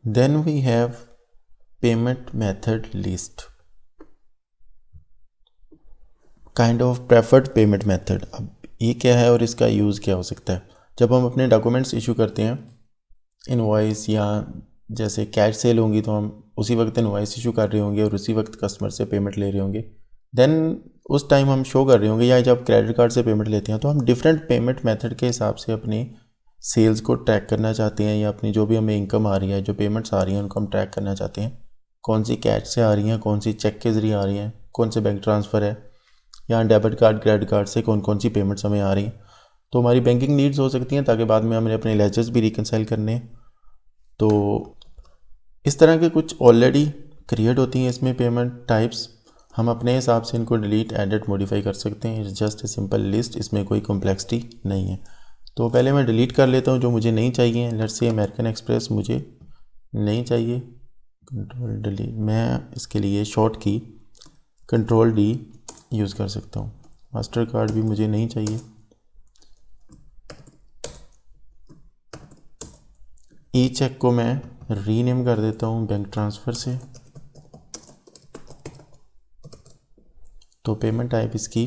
Then we have payment method list, kind of preferred payment method. अब ये क्या है और इसका यूज़ क्या हो सकता है? जब हम अपने डॉक्यूमेंट्स इशू करते हैं, इनवॉइस या जैसे कैश सेल होंगी तो हम उसी वक्त इनवॉइस इशू कर रहे होंगे और उसी वक्त कस्टमर से पेमेंट ले रहे होंगे, देन उस टाइम हम शो कर रहे होंगे, या जब क्रेडिट कार्ड से पेमेंट लेते हैं तो हम डिफरेंट पेमेंट मेथड के हिसाब से अपनी सेल्स को ट्रैक करना चाहते हैं, या अपनी जो भी हमें इनकम आ रही है, जो पेमेंट्स आ रही हैं, उनको हम ट्रैक करना चाहते हैं। कौन सी कैश से आ रही हैं, कौन सी चेक के ज़रिए आ रही हैं, कौन से बैंक ट्रांसफ़र है, या डेबिट कार्ड क्रेडिट कार्ड से कौन कौन सी पेमेंट्स हमें आ रही हैं। तो हमारी बैंकिंग नीड्स हो सकती हैं ताकि बाद में हमें अपने लेजर्स भी रिकनसाइल करने हैं। तो इस तरह के कुछ ऑलरेडी क्रिएट होती हैं इसमें पेमेंट टाइप्स। हम अपने हिसाब से इनको डिलीट, एडिट, मॉडिफाई कर सकते हैं। It's just a simple list, इसमें कोई कॉम्प्लेक्सिटी नहीं है। तो पहले मैं डिलीट कर लेता हूँ जो मुझे नहीं चाहिए। लेट्स से अमेरिकन एक्सप्रेस मुझे नहीं चाहिए, कंट्रोल डिलीट। मैं इसके लिए शॉर्ट की कंट्रोल डी यूज़ कर सकता हूँ। मास्टर कार्ड भी मुझे नहीं चाहिए। ई चेक को मैं रीनेम कर देता हूँ बैंक ट्रांसफ़र से। तो पेमेंट टाइप इसकी,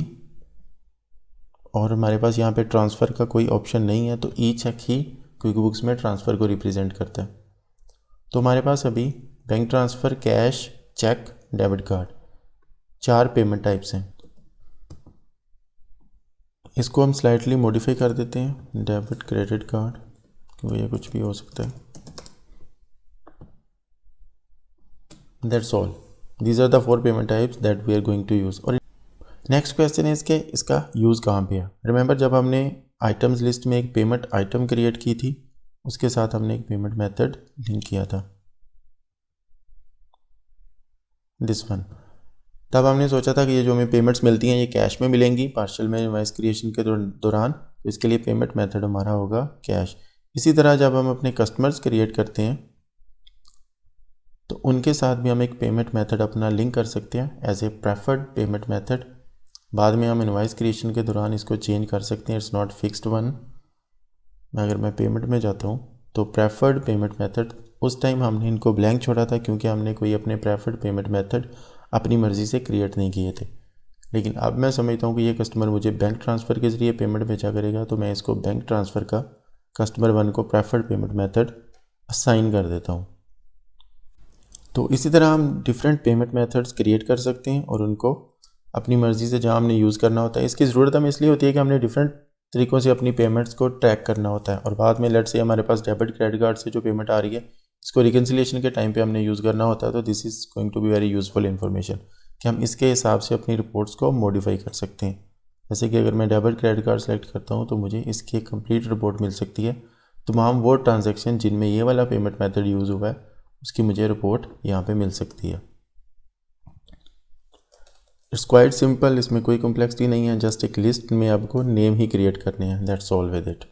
और हमारे पास यहाँ पे ट्रांसफ़र का कोई ऑप्शन नहीं है, तो ई चेक ही क्विक बुक्स में ट्रांसफ़र को रिप्रेजेंट करता है। तो हमारे पास अभी bank transfer, cash, cheque, debit card, 4 payment types हैं। इसको हम स्लाइटली मॉडिफाई कर देते हैं, डेबिट क्रेडिट कार्ड, क्योंकि ये कुछ भी हो सकता है। That's all, these are the 4 payment types that we are going to use. और नेक्स्ट क्वेश्चन इज कि इसका यूज़ कहाँ पे है। रिमेंबर, जब हमने आइटम्स लिस्ट में एक पेमेंट आइटम क्रिएट की थी, उसके साथ हमने एक पेमेंट मेथड लिंक किया था, दिस वन। तब हमने सोचा था कि ये जो हमें पेमेंट्स मिलती हैं ये कैश में मिलेंगी पार्शियल में इनवॉइस क्रिएशन के दौरान, तो इसके लिए पेमेंट मेथड हमारा होगा कैश। इसी तरह जब हम अपने कस्टमर्स क्रिएट करते हैं तो उनके साथ भी हम एक पेमेंट मेथड अपना लिंक कर सकते हैं as a preferred payment method. बाद में हम इनवॉइस क्रिएशन के दौरान इसको चेंज कर सकते हैं, इट्स नॉट फिक्स्ड वन। अगर मैं पेमेंट में जाता हूँ तो प्रेफर्ड पेमेंट मेथड, उस टाइम हमने इनको ब्लैंक छोड़ा था क्योंकि हमने कोई अपने प्रेफर्ड पेमेंट मेथड अपनी मर्ज़ी से क्रिएट नहीं किए थे। लेकिन अब मैं समझता हूँ कि ये कस्टमर मुझे बैंक ट्रांसफ़र के ज़रिए पेमेंट भेजा करेगा, तो मैं इसको बैंक ट्रांसफ़र का कस्टमर 1 को प्रेफर्ड पेमेंट मेथड असाइन कर देता हूँ। तो इसी तरह हम डिफरेंट पेमेंट मेथड्स क्रिएट कर सकते हैं और उनको अपनी मर्ज़ी से जहाँ हमने यूज़ करना होता है। इसकी ज़रूरत हमें इसलिए होती है कि हमने डिफरेंट तरीक़ों से अपनी पेमेंट्स को ट्रैक करना होता है, और बाद में लेट्स से हमारे पास डेबिट क्रेडिट कार्ड से जो पेमेंट आ रही है इसको रिकन्सिलिएशन के टाइम पे हमने यूज़ करना होता है। तो this is going to be very useful information कि हम इसके हिसाब से अपनी रिपोर्ट्स को मॉडिफाई कर सकते हैं। जैसे कि अगर मैं डेबिट क्रेडिट कार्ड सेलेक्ट करता हूँ तो मुझे इसकी एक कंप्लीट रिपोर्ट मिल सकती है। तमाम वो ट्रांजेक्शन जिनमें ये वाला पेमेंट मेथड यूज़ हुआ है उसकी मुझे रिपोर्ट यहाँ पे मिल सकती है। इट्स क्वाइट सिंपल, इसमें कोई कॉम्प्लेक्सिटी नहीं है, जस्ट एक लिस्ट में आपको नेम ही क्रिएट करने हैं, दैट्स ऑल विद इट।